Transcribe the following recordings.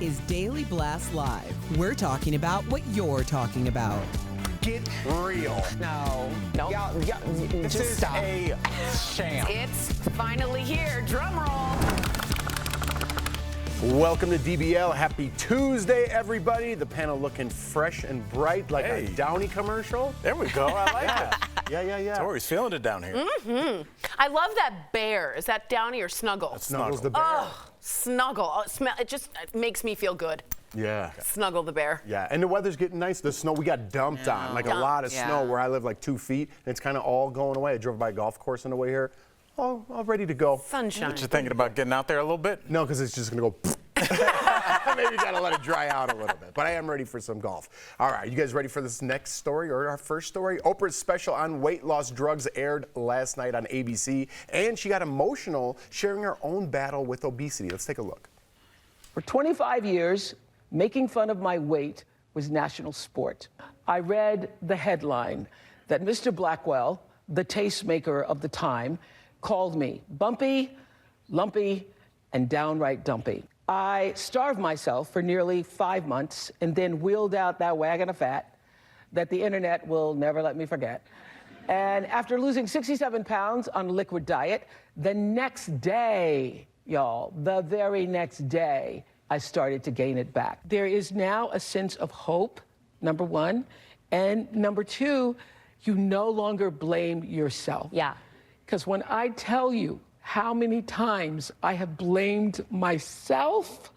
is Daily Blast Live. We're talking about what you're talking about. Get real. No. This Just is stop. a sham. It's finally here. Drum roll. Welcome to DBL. Happy Tuesday, everybody. The panel looking fresh and bright like a Downy commercial. There we go. I like it. Yeah. Tori's feeling it down here. I love that bear. Is that Downy or Snuggle? Snuggles the bear. Oh, Snuggle. Oh, it just makes me feel good. Yeah. Snuggle the bear. Yeah, and the weather's getting nice. The snow, we got dumped on, like a lot of snow where I live, like 2 feet, and it's kind of all going away. I drove by a golf course on the way here. All ready to go. Sunshine. But you're thinking about getting out there a little bit? No, because it's just going to go. Maybe got to let it dry out a little bit. But I am ready for some golf. All right, you guys ready for this next story or our first story? Oprah's special on weight loss drugs aired last night on ABC, and she got emotional sharing her own battle with obesity. Let's take a look. For 25 years, making fun of my weight was national sport. I read the headline that Mr. Blackwell, the tastemaker of the time, called me bumpy, lumpy, and downright dumpy. I starved myself for nearly 5 months and then wheeled out that wagon of fat that the internet will never let me forget. And after losing 67 pounds on a liquid diet, the next day, y'all, the very next day, I started to gain it back. There is now a sense of hope, number one. And number two, you no longer blame yourself. Yeah. Because when I tell you how many times I have blamed myself.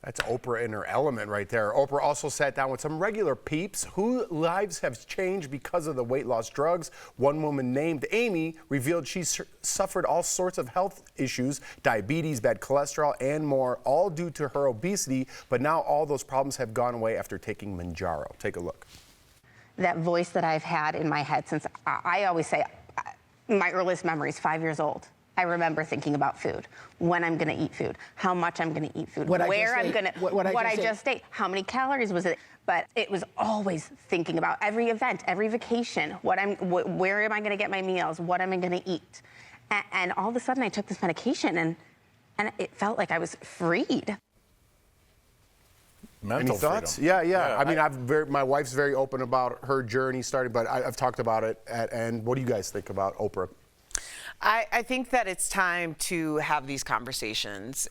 That's Oprah in her element right there. Oprah also sat down with some regular peeps whose lives have changed because of the weight loss drugs. One woman named Amy revealed she suffered all sorts of health issues, diabetes, bad cholesterol, and more, all due to her obesity. But now all those problems have gone away after taking Manjaro. Take a look. That voice that I've had in my head since I always say my earliest memory is 5 years old. I remember thinking about food, when I'm going to eat food, how much I'm going to eat food, where I'm going to, what I just ate, how many calories was it. But it was always thinking about every event, every vacation, where am I going to get my meals, what am I going to eat. And all of a sudden I took this medication and it felt like I was freed. Any thoughts? Yeah. I mean, my wife's very open about her journey starting, but I've talked about it and what do you guys think about Oprah? I think that it's time to have these conversations.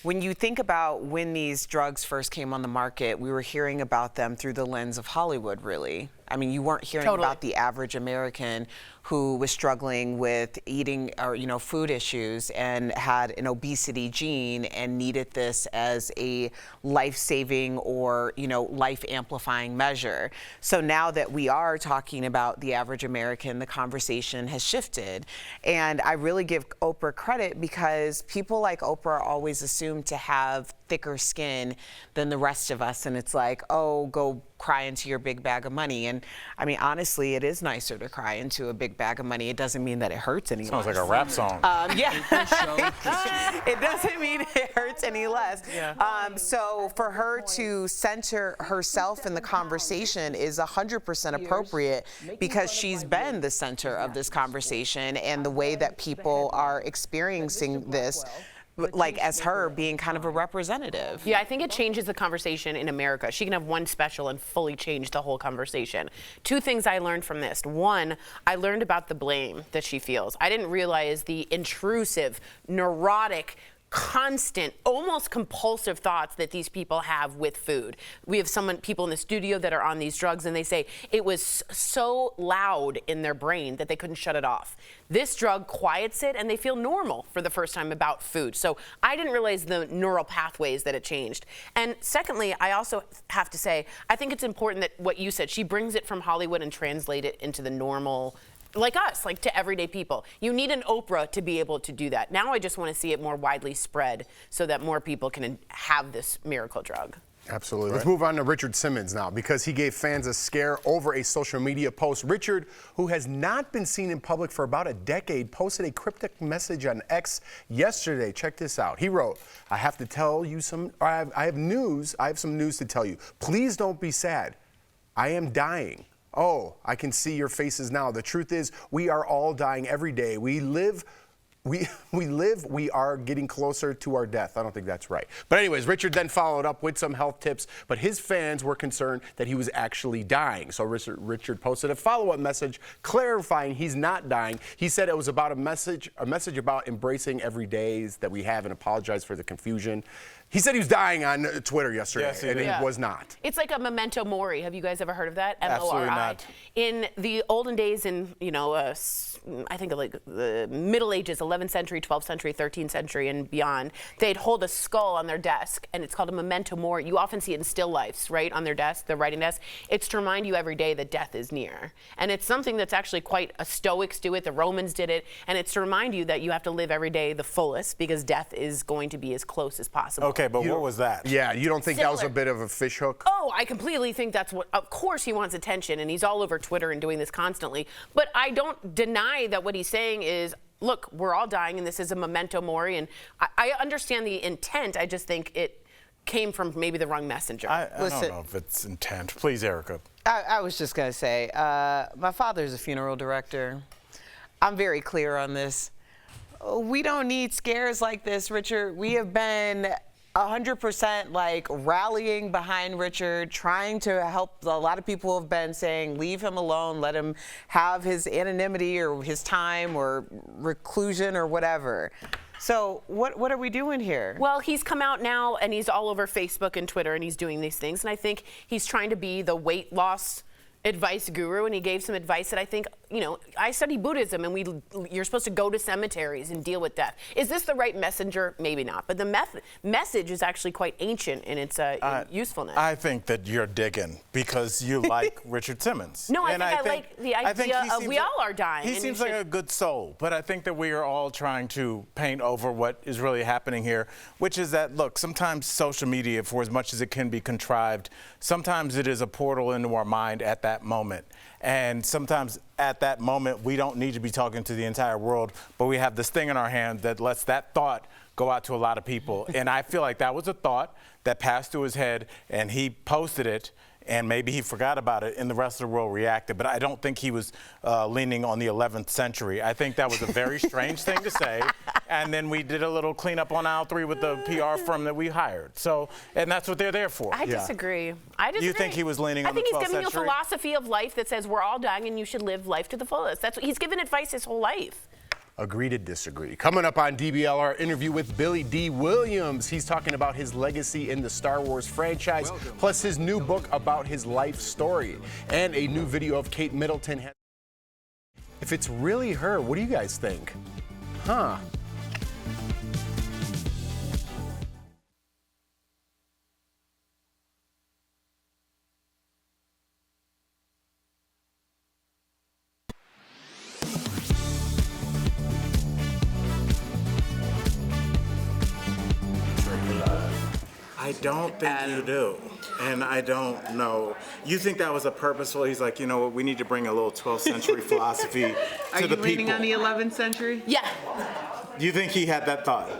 When you think about when these drugs first came on the market, we were hearing about them through the lens of Hollywood, really. I mean, you weren't hearing about the average American who was struggling with eating or, food issues and had an obesity gene and needed this as a life-saving or, life-amplifying measure. So now that we are talking about the average American, the conversation has shifted. And I really give Oprah credit because people like Oprah always assume to have thicker skin than the rest of us. And it's like, oh, go cry into your big bag of money. And I mean, honestly, it is nicer to cry into a big bag of money. It doesn't mean that it hurts any less. Sounds like a rap song. It doesn't mean it hurts any less. So for her to center herself in the conversation is 100% appropriate because she's been the center of this conversation and the way that people are experiencing this, like as her being kind of a representative. Yeah, I think it changes the conversation in America. She can have one special and fully change the whole conversation. Two things I learned from this. One, I learned about the blame that she feels. I didn't realize the intrusive, neurotic, constant, almost compulsive thoughts that these people have with food. We have people in the studio that are on these drugs and they say it was so loud in their brain that they couldn't shut it off. This drug quiets it and they feel normal for the first time about food. So I didn't realize the neural pathways that it changed. And secondly, I also have to say, I think it's important that what you said, she brings it from Hollywood and translate it into the normal, like us, like to everyday people. You need an Oprah to be able to do that. Now I just want to see it more widely spread so that more people can have this miracle drug. Absolutely. Let's move on to Richard Simmons now because he gave fans a scare over a social media post. Richard, who has not been seen in public for about a decade, posted a cryptic message on X yesterday. Check this out. He wrote, I have some news to tell you. Please don't be sad. I am dying. Oh, I can see your faces now. The truth is, we are all dying every day. We live we are getting closer to our death. I don't think that's right. But anyways, Richard then followed up with some health tips, but his fans were concerned that he was actually dying. So Richard posted a follow-up message clarifying he's not dying. He said it was about a message about embracing every days that we have and apologize for the confusion. He said he was dying on Twitter yesterday, Yes, he and did. he was not. It's like a memento mori. Have you guys ever heard of that? Absolutely M-O-R-I. not. In the olden days, in I think like the Middle Ages, 11th century, 12th century, 13th century, and beyond, they'd hold a skull on their desk, and it's called a memento mori. You often see it in still lifes, right, on their desk, their writing desk. It's to remind you every day that death is near, and it's something that's actually quite. Stoics do it, the Romans did it, and it's to remind you that you have to live every day the fullest because death is going to be as close as possible. Okay, but what was that? Yeah, you don't think that was a Similar. bit of a fishhook? Oh, I completely think that's what. Of course, he wants attention, and he's all over Twitter and doing this constantly. But I don't deny that what he's saying is, look, we're all dying, and this is a memento mori. And I understand the intent. I just think it came from maybe the wrong messenger. I don't Listen. know if it's intent. Please, Erica. I was just going to say, my father's a funeral director. I'm very clear on this. We don't need scares like this, Richard. We have been 100% like rallying behind Richard, trying to help. A lot of people have been saying, leave him alone, let him have his anonymity or his time or reclusion or whatever. So what are we doing here? Well, he's come out now, and he's all over Facebook and Twitter, and he's doing these things. And I think he's trying to be the weight loss advice guru, and he gave some advice that I think, I study Buddhism, and you're supposed to go to cemeteries and deal with death. Is this the right messenger? Maybe not. But the message is actually quite ancient in its usefulness. I think that you're digging because you like Richard Simmons. No, I like the idea of we all are dying. He and seems you like should- a good soul, but I think that we are all trying to paint over what is really happening here, which is that, look, sometimes social media, for as much as it can be contrived, sometimes it is a portal into our mind at that moment. And sometimes at that moment, we don't need to be talking to the entire world, but we have this thing in our hand that lets that thought go out to a lot of people. And I feel like that was a thought that passed through his head, and he posted it, and maybe he forgot about it, and the rest of the world reacted. But I don't think he was leaning on the 11th century. I think that was a very strange thing to say. And then we did a little cleanup on aisle 3 with the PR firm that we hired. So, and that's what they're there for. I disagree. You think he was leaning on the 12th I think he's giving you a century? philosophy of life that says we're all dying and you should live life to the fullest. That's what he's given advice his whole life. Agree to disagree. Coming up on DBL, our interview with Billy D. Williams. He's talking about his legacy in the Star Wars franchise, plus his new book about his life story, and a new video of Kate Middleton. If it's really her, what do you guys think? Huh? I don't think you do. And I don't know. You think that was a purposeful? He's like, you know what? We need to bring a little 12th century philosophy to the people. Are you leaning on the 11th century? Yeah. Do you think he had that thought?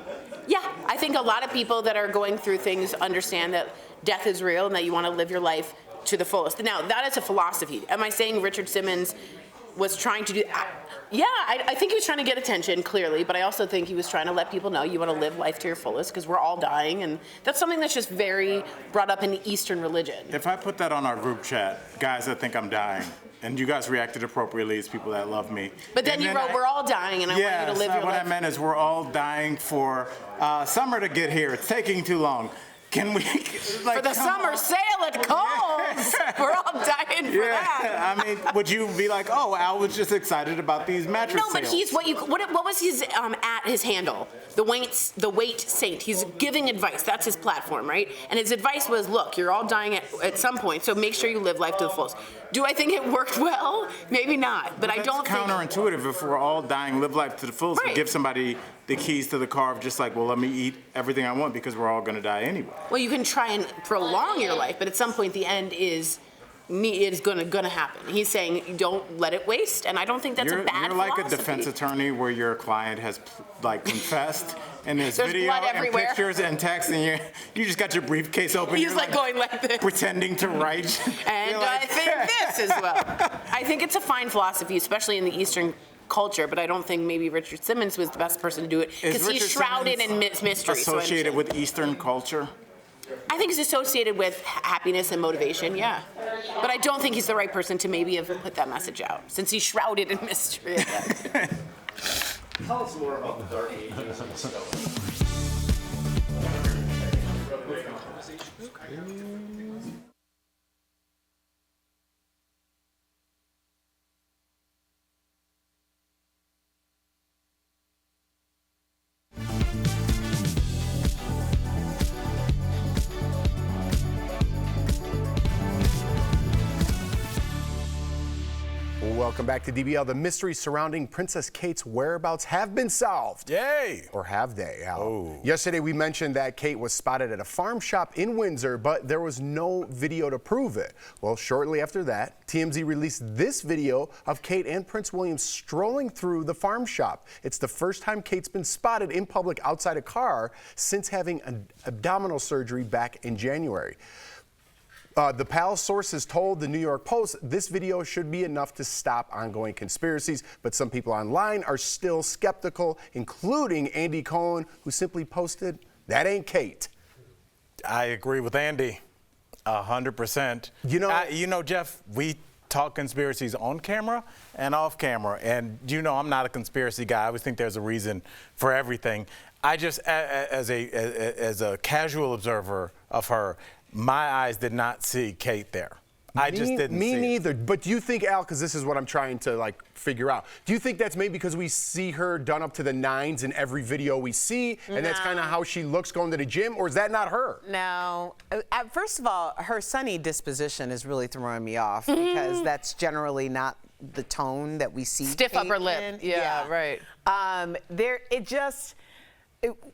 Yeah, I think a lot of people that are going through things understand that death is real and that you want to live your life to the fullest. Now, that is a philosophy. Am I saying Richard Simmons was trying to do yeah, I think he was trying to get attention, clearly, but I also think he was trying to let people know you want to live life to your fullest because we're all dying, and that's something that's just very brought up in the Eastern religion. If I put that on our group chat, guys that think I'm dying, and you guys reacted appropriately as people that love me. But then you wrote, we're all dying, and I want you to live your what life. I meant is we're all dying for summer to get here. It's taking too long. Can we, for the summer sale at Kohl's, we're all dying for that. I mean, would you be like, oh, Al was just excited about these mattress No, but sales? he's what was his his handle? The weight saint. He's giving advice. That's his platform, right? And his advice was, look, you're all dying at some point, so make sure you live life to the fullest. Do I think it worked well? Maybe not, but I don't think. It's counterintuitive if we're all dying, live life to the fullest, and give somebody the keys to the car of just like, well, let me eat everything I want because we're all going to die anyway. Well, you can try and prolong your life, but at some point the end is gonna happen. He's saying don't let it waste, and I don't think that's a bad You're like philosophy. a defense attorney where your client has like confessed, and there's video blood and everywhere. pictures and text, and you just got your briefcase open. He's you're like going like this, pretending to write. And You're like, I think this as well. I think it's a fine philosophy, especially in the Eastern culture, but I don't think maybe Richard Simmons was the best person to do it because he's Richard shrouded Simmons in mystery. associated with Eastern culture? I think he's associated with happiness and motivation, yeah. But I don't think he's the right person to maybe have put that message out, since he's shrouded in mystery. Tell us more about the Dark Ages and stuff. Welcome back to DBL. The mysteries surrounding Princess Kate's whereabouts have been solved. Yay! Or have they, Al? Oh. Yesterday, we mentioned that Kate was spotted at a farm shop in Windsor, but there was no video to prove it. Well, shortly after that, TMZ released this video of Kate and Prince William strolling through the farm shop. It's the first time Kate's been spotted in public outside a car since having an abdominal surgery back in January. The palace sources told the New York Post this video should be enough to stop ongoing conspiracies, but some people online are still skeptical, including Andy Cohen, who simply posted, "That ain't Kate." I agree with Andy, 100%. You know, Jeff, we talk conspiracies on camera and off camera, and I'm not a conspiracy guy. I always think there's a reason for everything. I just, as a casual observer of her, my eyes did not see Kate there. I just didn't see Me neither. it. But do you think, Al, because this is what I'm trying to figure out, do you think that's maybe because we see her done up to the nines in every video we see, and that's kind of how she looks going to the gym, or is that not her? No. First of all, her sunny disposition is really throwing me off because that's generally not the tone that we see. Stiff Kate upper lip. in. Yeah, right.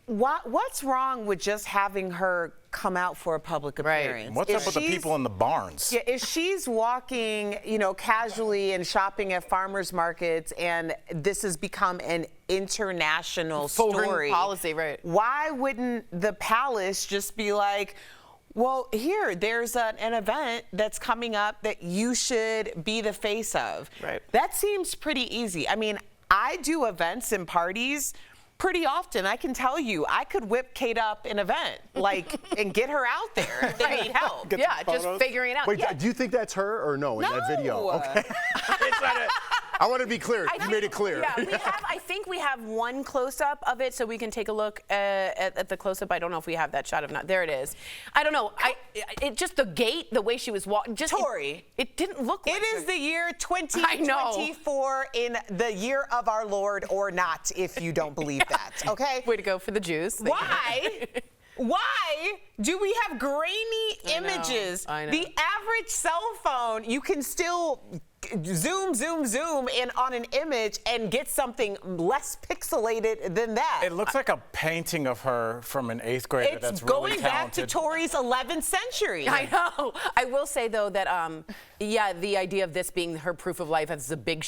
What's wrong with just having her come out for a public appearance? What's up with the people in the barns? Yeah, if she's walking, casually and shopping at farmers markets, and this has become an international story, policy, right? Why wouldn't the palace just be like, well, there's an event that's coming up that you should be the face of? Right. That seems pretty easy. I mean, I do events and parties pretty often. I can tell you, I could whip Kate up an event, and get her out there if they need help. Yeah, just figuring it out. Wait, Yeah. do you think that's her or no in that video? Okay. I want to be clear. You made it clear. Yeah, I think we have one close-up of it, so we can take a look at the close-up. I don't know if we have that shot of not. There it is. I don't know. It just the gait, the way she was walking. Tori, it didn't look like it is the year 2024 in the year of our Lord or not, if you don't believe that. Okay. Way to go for the Jews. Why do we have grainy images? I know. The average cell phone, you can still zoom in on an image and get something less pixelated than that. It looks like a painting of her from an 8th grader that's really talented. It's going back to Tori's 11th century. I know. I will say, though, that, the idea of this being her proof of life as a big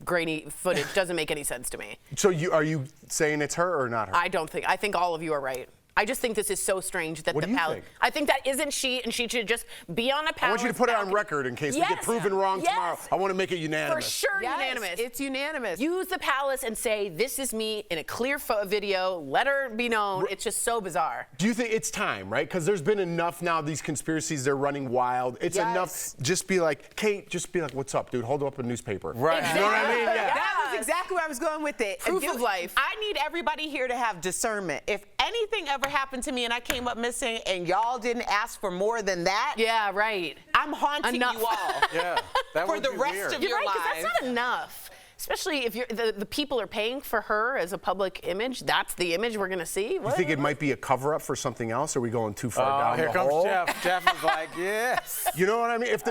grainy footage doesn't make any sense to me. So are you saying it's her or not her? I think all of you are right. I just think this is so strange that what the do you palace. think? I think that isn't she, and she should just be on a palace. I want you to put it on record in case we get proven wrong tomorrow. I want to make it unanimous. For sure, unanimous. It's unanimous. Use the palace and say, this is me in a clear video. Let her be known. It's just so bizarre. Do you think it's time, right? Because there's been enough now. These conspiracies, they're running wild. It's enough. Just be like, Kate, just be like, what's up, dude? Hold up a newspaper. Right. You know what I mean? Yeah. That was exactly where I was going with it. Proof of life. I need everybody here to have discernment. If anything ever happened to me and I came up missing and y'all didn't ask for more than that, Yeah, right. I'm haunting Enough. you all Yeah, that for would the be rest weird. of You're your right, lives. because that's not enough. Especially if the people are paying for her as a public image. That's the image we're going to see. You think it might be a cover-up for something else? Or are we going too far down Here the comes hole? Jeff. Jeff is like, yes. You know what I mean? If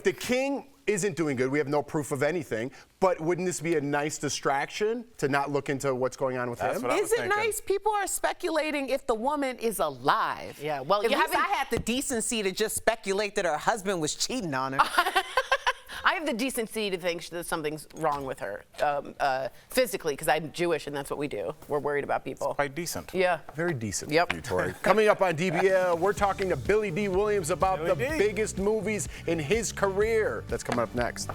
the king isn't doing good, we have no proof of anything, but wouldn't this be a nice distraction to not look into what's going on with him? what I was Is it thinking. nice? People are speculating if the woman is alive. Yeah, well, at you least haven't- I had the decency to just speculate that her husband was cheating on her. I have the decency to think that something's wrong with her physically, because I'm Jewish and that's what we do. We're worried about people. Quite decent. Yeah. Very decent Yep. of you, Tori. Coming up on DBL, we're talking to Billy D. Williams about Billy the D. biggest movies in his career. That's coming up next.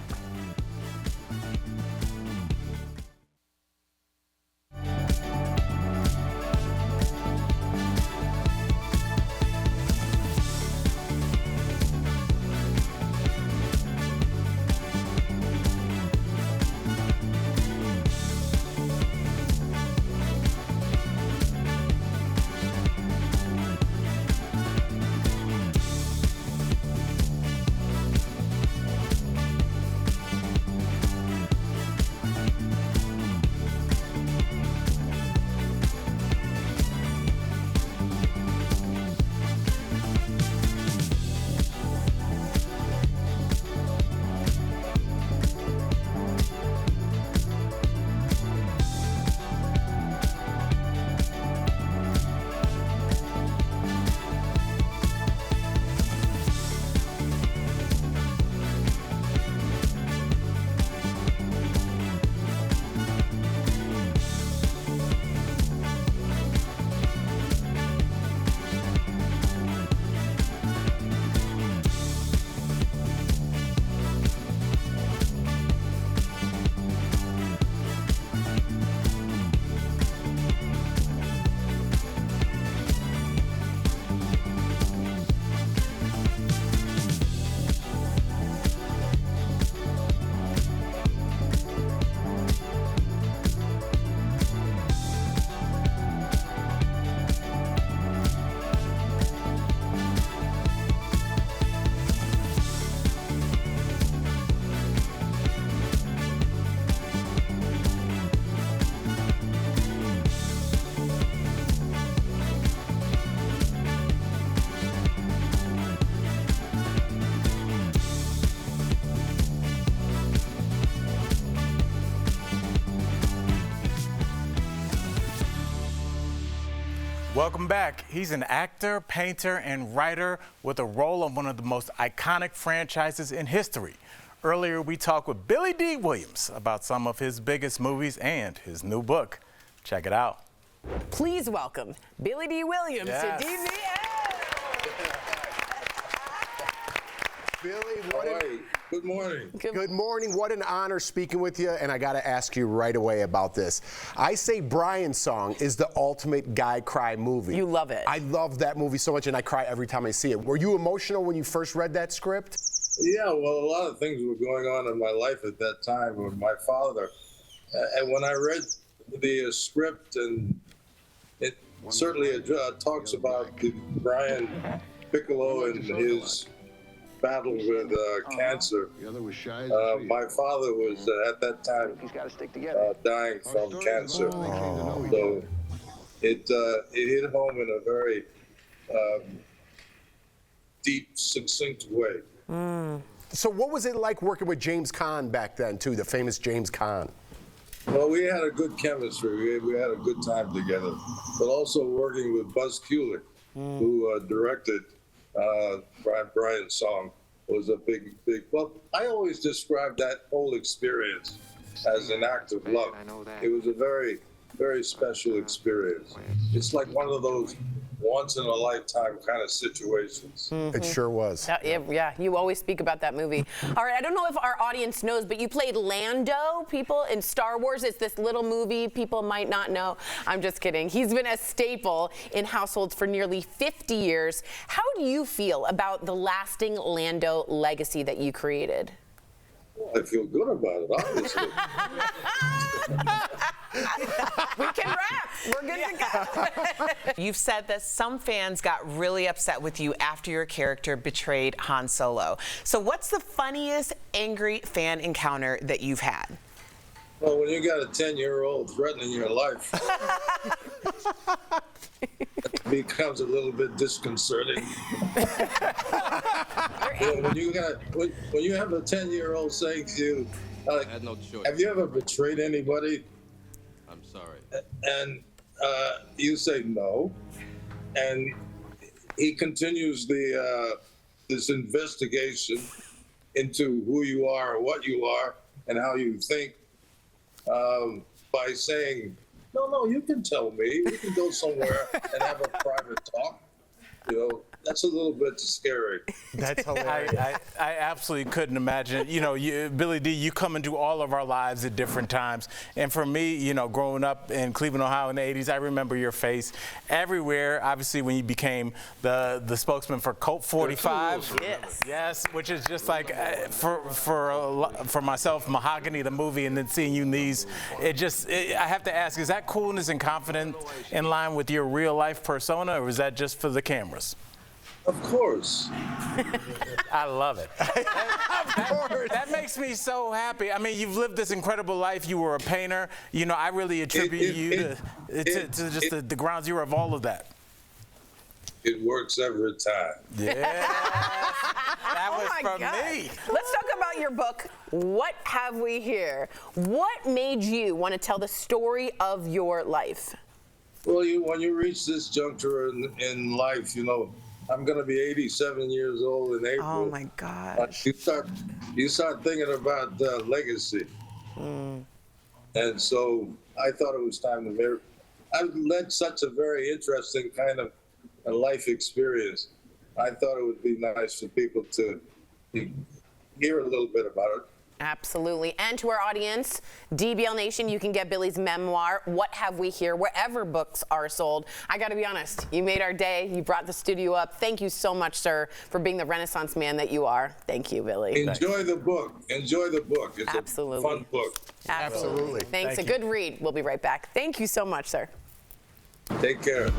Welcome back. He's an actor, painter, and writer with a role on one of the most iconic franchises in history. Earlier, we talked with Billy D. Williams about some of his biggest movies and his new book. Check it out. Please welcome Billy D. Williams to DBL. Billy, Good morning. Good morning. What an honor speaking with you, and I got to ask you right away about this. I say Brian's song is the ultimate guy cry movie. You love it. I love that movie so much, and I cry every time I see it. Were you emotional when you first read that script? Yeah, well, a lot of things were going on in my life at that time with my father. And when I read the script, and it certainly talks about Brian Piccolo and his battle with cancer. My father was at that time dying from cancer. So it hit home in a very deep, succinct way. So what was it like working with James Caan back then, too, the famous James Caan? Well, we had a good chemistry. We had a good time together. But also working with Buzz Kulick, who directed Brian's song, was a big. Well, I always describe that whole experience as an act of love. It was a very, very special experience. It's like one of those once-in-a-lifetime kind of situations. It sure was. Yeah, you always speak about that movie. All right, I don't know if our audience knows, but you played Lando, people, in Star Wars. It's this little movie people might not know. I'm just kidding. He's been a staple in households for nearly 50 years. How do you feel about the lasting Lando legacy that you created? I feel good about it, obviously. We can rap. We're good to go. You've said that some fans got really upset with you after your character betrayed Han Solo. So what's the funniest angry fan encounter that you've had? Well, when you got a 10-year-old threatening your life, it becomes a little bit disconcerting. When you have a 10-year-old saying to you, I had no choice. have you ever betrayed anybody? I'm sorry. And you say no, and he continues this investigation into who you are, what you are, and how you think, by saying, no, you can tell me. We can go somewhere and have a private talk. You know, that's a little bit scary. That's hilarious. I absolutely couldn't imagine. You know, Billy D., you come into all of our lives at different times. And for me, you know, growing up in Cleveland, Ohio in the 80s, I remember your face everywhere. Obviously, when you became the spokesman for Colt 45. Yes, which is just like, for myself, Mahogany, the movie, and then seeing you in these, I have to ask, is that coolness and confidence in line with your real life persona, or is that just for the cameras? Of course. I love it. That makes me so happy. I mean, you've lived this incredible life. You were a painter. You know, I really attribute you to just the ground zero of all of that. It works every time. Yeah. That was from me. Let's talk about your book, What Have We Here? What made you want to tell the story of your life? Well, when you reach this juncture in life, you know, I'm going to be 87 years old in April. Oh my gosh. You start thinking about legacy. And so I thought it was time to marry. I've led such a very interesting kind of a life experience. I thought it would be nice for people to hear a little bit about it. Absolutely. And to our audience, DBL Nation, you can get Billy's memoir, What Have We Here, wherever books are sold. I got to be honest, you made our day. You brought the studio up. Thank you so much, sir, for being the Renaissance man that you are. Thank you, Billy. Enjoy the book. Enjoy the book. It's Absolutely. a fun book. Absolutely. Thanks. A good read. We'll be right back. Thank you so much, sir. Take care.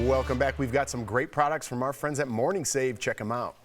Welcome back. We've got some great products from our friends at Morning Save. Check them out.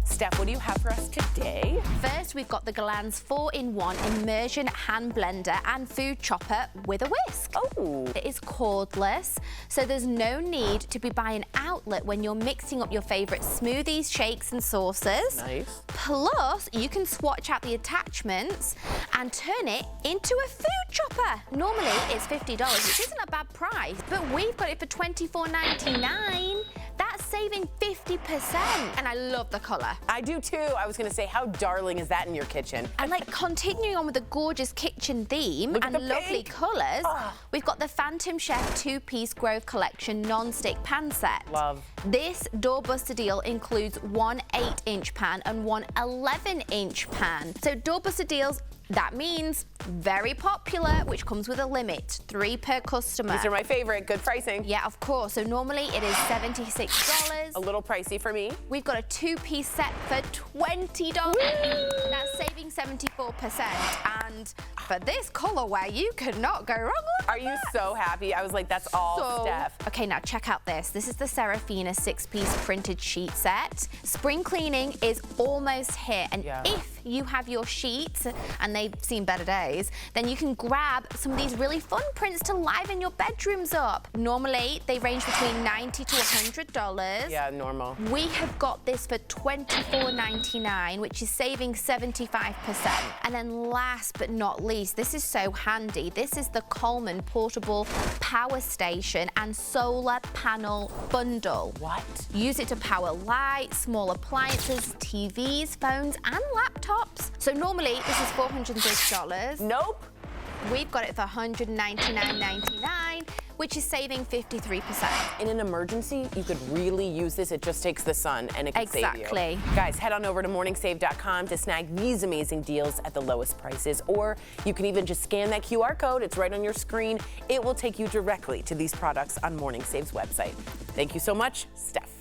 Steph, what do you have for us today? First, we've got the Glands 4-in-1 immersion hand blender and food chopper with a whisk. Oh. It is cordless, so there's no need to be by an outlet when you're mixing up your favorite smoothies, shakes, and sauces. Nice. Plus, you can swatch out the attachments and turn it into a food chopper. Normally, it's $50, which isn't a bad price, but we've got it for $24.99. That's saving 50%, and I love the color. I do too. I was gonna say, how darling is that in your kitchen? And like continuing on with the gorgeous kitchen theme Look at and the lovely pink. colours, we've got the Phantom Chef 2-piece Grove Collection non-stick pan set. Love. This doorbuster deal includes one 8-inch pan and one 11-inch pan. So doorbuster deals, that means very popular, which comes with a limit, 3 per customer. These are my favorite. Good pricing. Yeah, of course. So normally it is $76. A little pricey for me. We've got a 2-piece set for $20. That's saving 74%. And for this colorway, you cannot go wrong with Are you so happy? I was like, that's all Steph. Okay, now check out this. This is the Serafina 6-piece printed sheet set. Spring cleaning is almost here. And if you have your sheets and they've seen better days, then you can grab some of these really fun prints to liven your bedrooms up. Normally, they range between $90 to $100. Yeah, normal. We have got this for $24.99, which is saving 75%. And then last but not least, this is so handy. This is the Coleman Portable Power Station and Solar Panel Bundle. What? Use it to power lights, small appliances, TVs, phones, and laptops. So normally, this is $430. Nope. We've got it for $199.99, which is saving 53%. In an emergency, you could really use this. It just takes the sun and it can save you. Exactly. Guys, head on over to morningsave.com to snag these amazing deals at the lowest prices. Or you can even just scan that QR code. It's right on your screen. It will take you directly to these products on Morning Save's website. Thank you so much, Steph.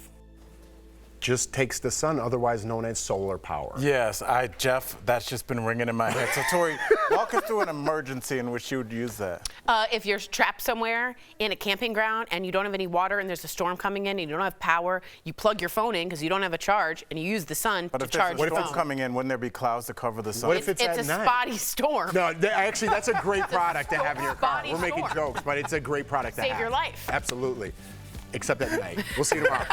Just takes the sun, otherwise known as solar power. Yes, Jeff, that's just been ringing in my head. So Tori, walk us through an emergency in which you would use that. If you're trapped somewhere in a camping ground and you don't have any water and there's a storm coming in and you don't have power, you plug your phone in because you don't have a charge and you use the sun to charge What your if phone. it's coming in? Wouldn't there be clouds to cover the sun? What if it's at a night? spotty storm. No, actually, that's a great product to have in your car. spotty We're making storm. jokes, but it's a great product to have. Save your life. Absolutely. Except at night. We'll see you tomorrow.